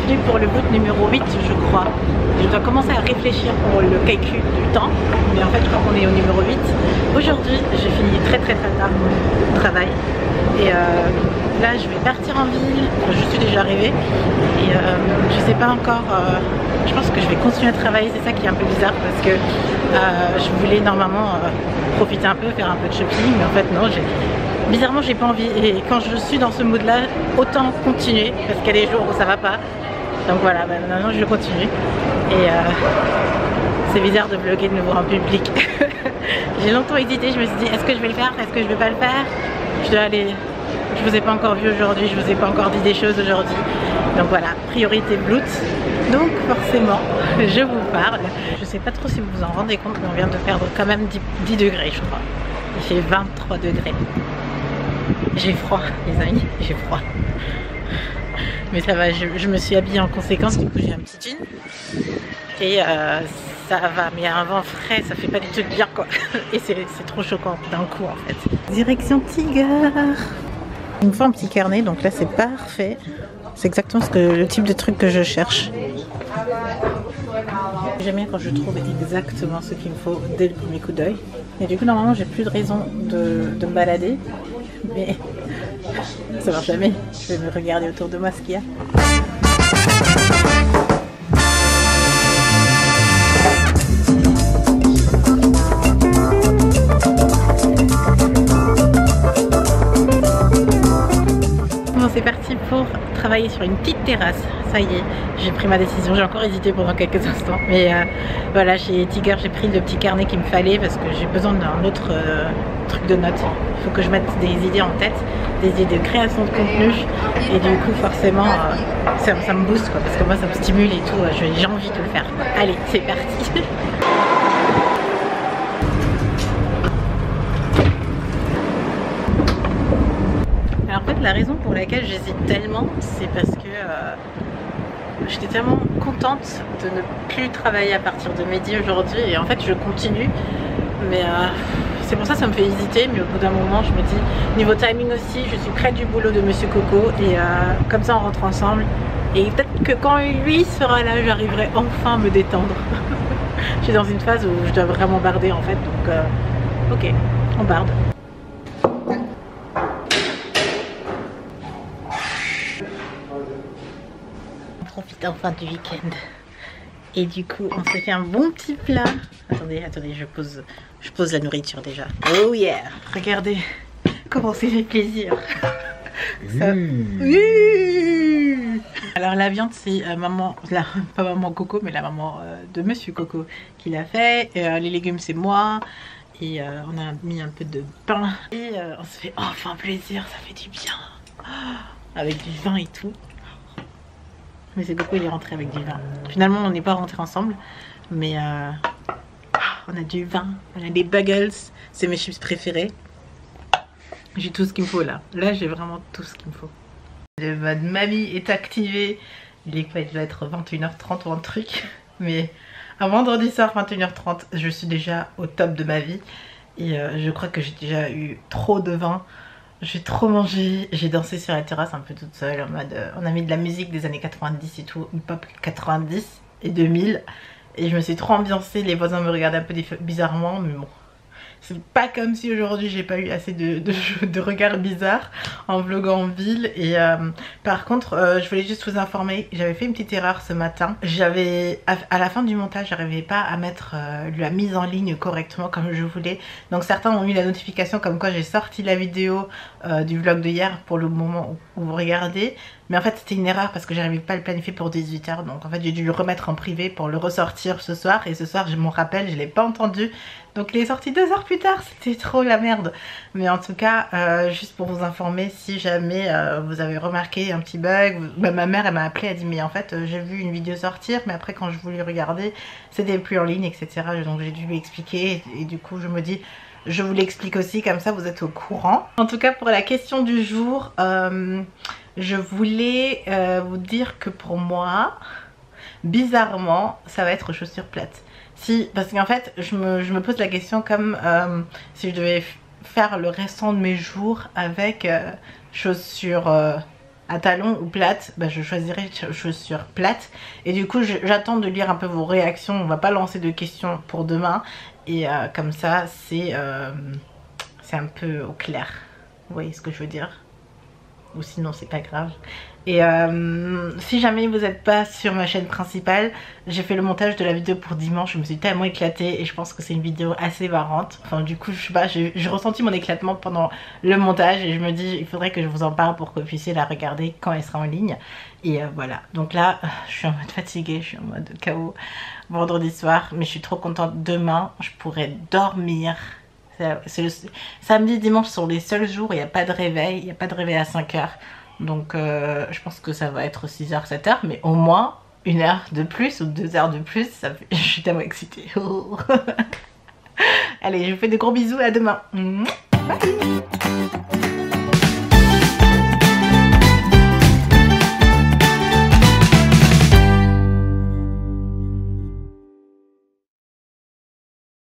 continue pour le boot numéro 8 je crois. Je dois commencer à réfléchir pour le calcul du temps, mais en fait je crois qu'on est au numéro 8. Aujourd'hui j'ai fini très tard mon travail et là je vais partir en ville, je suis déjà arrivée et je sais pas encore, je pense que je vais continuer à travailler, c'est ça qui est un peu bizarre parce que je voulais normalement profiter un peu, faire un peu de shopping, mais en fait non, bizarrement j'ai pas envie et quand je suis dans ce mood là, autant continuer parce qu'il y a des jours où ça va pas. Donc voilà, bah maintenant je continue et c'est bizarre de vlogger de nouveau en public. J'ai longtemps hésité, je me suis dit est-ce que je vais le faire, est-ce que je vais pas le faire. Je dois aller, je vous ai pas encore vu aujourd'hui, je vous ai pas encore dit des choses aujourd'hui. Donc voilà, priorité Bloot. Donc forcément, je vous parle. Je sais pas trop si vous vous en rendez compte, mais on vient de perdre quand même 10 degrés je crois. Il fait 23 degrés. J'ai froid les amis, j'ai froid. Mais ça va, je me suis habillée en conséquence, du coup j'ai un petit jean. Et ça va, mais il y a un vent frais, ça fait pas du tout de bien quoi. Et c'est trop choquant d'un coup en fait. Direction Tiger. Il me faut un petit carnet, donc là c'est parfait. C'est exactement le type de truc que je cherche. J'aime bien quand je trouve exactement ce qu'il me faut dès le premier coup d'œil. Et du coup normalement j'ai plus de raison de me balader. Mais ça marche jamais. Je vais me regarder autour de moi ce qu'il y a. Bon, c'est parti pour travailler sur une petite terrasse. Ça y est, j'ai pris ma décision. J'ai encore hésité pendant quelques instants. Mais voilà, chez Tiger, j'ai pris le petit carnet qu'il me fallait parce que j'ai besoin d'un autre truc de notes. Il faut que je mette des idées en tête, des idées de création de contenu. Et du coup, forcément, ça me booste quoi, parce que moi, ça me stimule et tout. J'ai envie de le faire. Allez, c'est parti. Alors en fait, la raison pour laquelle j'hésite tellement, c'est parce que j'étais tellement contente de ne plus travailler à partir de midi aujourd'hui et en fait je continue, mais c'est pour ça que ça me fait hésiter. Mais au bout d'un moment je me dis, niveau timing aussi, je suis près du boulot de Monsieur Coco et comme ça on rentre ensemble et peut-être que quand lui sera là j'arriverai enfin à me détendre. Je suis dans une phase où je dois vraiment barder en fait, donc ok, on barde. Profite enfin du week-end. Et du coup, on s'est fait un bon petit plat. Attendez, je pose la nourriture déjà. Oh yeah! Regardez comment c'est fait plaisir. Ça... Alors la viande, c'est maman, pas maman Coco, mais la maman de Monsieur Coco qui l'a fait. Les légumes, c'est moi. Et on a mis un peu de pain. Et on se fait enfin plaisir, ça fait du bien. Avec du vin et tout. Mais c'est beaucoup, il est rentré avec du vin. Finalement, on n'est pas rentré ensemble, mais on a du vin, on a des bagels, c'est mes chips préférés. J'ai tout ce qu'il me faut là. Là, j'ai vraiment tout ce qu'il me faut. Le mode mamie est activé. Il est quoi? Il doit être 21h30 ou un truc. Mais un vendredi soir, 21h30, je suis déjà au top de ma vie. Et je crois que j'ai déjà eu trop de vin. J'ai trop mangé, j'ai dansé sur la terrasse un peu toute seule en mode on a mis de la musique des années 90 et tout, hip-hop 90 et 2000 et je me suis trop ambiancée, les voisins me regardaient un peu bizarrement, mais bon, c'est pas comme si aujourd'hui j'ai pas eu assez de regards bizarres en vloguant en ville. Et par contre je voulais juste vous informer, j'avais fait une petite erreur ce matin. J'avais à la fin du montage, j'arrivais pas à mettre la mise en ligne correctement comme je voulais. Donc certains ont eu la notification comme quoi j'ai sorti la vidéo du vlog de hier pour le moment où vous regardez. Mais en fait c'était une erreur parce que j'arrivais pas à le planifier pour 18 h. Donc en fait j'ai dû le remettre en privé pour le ressortir ce soir. Et ce soir je m'en rappelle, je l'ai pas entendu. Donc il est sorti 2 heures plus tard, c'était trop la merde. Mais en tout cas, juste pour vous informer, si jamais vous avez remarqué un petit bug, ma mère elle m'a appelé, elle a dit mais en fait j'ai vu une vidéo sortir, mais après quand je voulais regarder, c'était plus en ligne, etc. Donc j'ai dû lui expliquer et du coup je me dis, je vous l'explique aussi, comme ça vous êtes au courant. En tout cas pour la question du jour, je voulais vous dire que pour moi, bizarrement, ça va être chaussures plates. Si, parce qu'en fait, je me pose la question comme si je devais faire le restant de mes jours avec chaussures à talons ou plates, bah, je choisirai chaussures plates. Et du coup j'attends de lire un peu vos réactions, on va pas lancer de questions pour demain. Et comme ça c'est un peu au clair, vous voyez ce que je veux dire? Ou sinon c'est pas grave. Et si jamais vous n'êtes pas sur ma chaîne principale, j'ai fait le montage de la vidéo pour dimanche, je me suis tellement éclatée et je pense que c'est une vidéo assez marrante. Enfin du coup je sais pas, j'ai ressenti mon éclatement pendant le montage et je me dis il faudrait que je vous en parle pour que vous puissiez la regarder quand elle sera en ligne. Et voilà, donc là je suis en mode fatiguée, je suis en mode KO vendredi soir, mais je suis trop contente. Demain je pourrai dormir. C'est le samedi, dimanche sont les seuls jours où il n'y a pas de réveil, il n'y a pas de réveil à 5 h. Donc je pense que ça va être 6 h, 7 h, mais au moins 1 heure de plus ou 2 heures de plus, ça fait... je suis tellement excitée. Allez, je vous fais de gros bisous, à demain. Bye.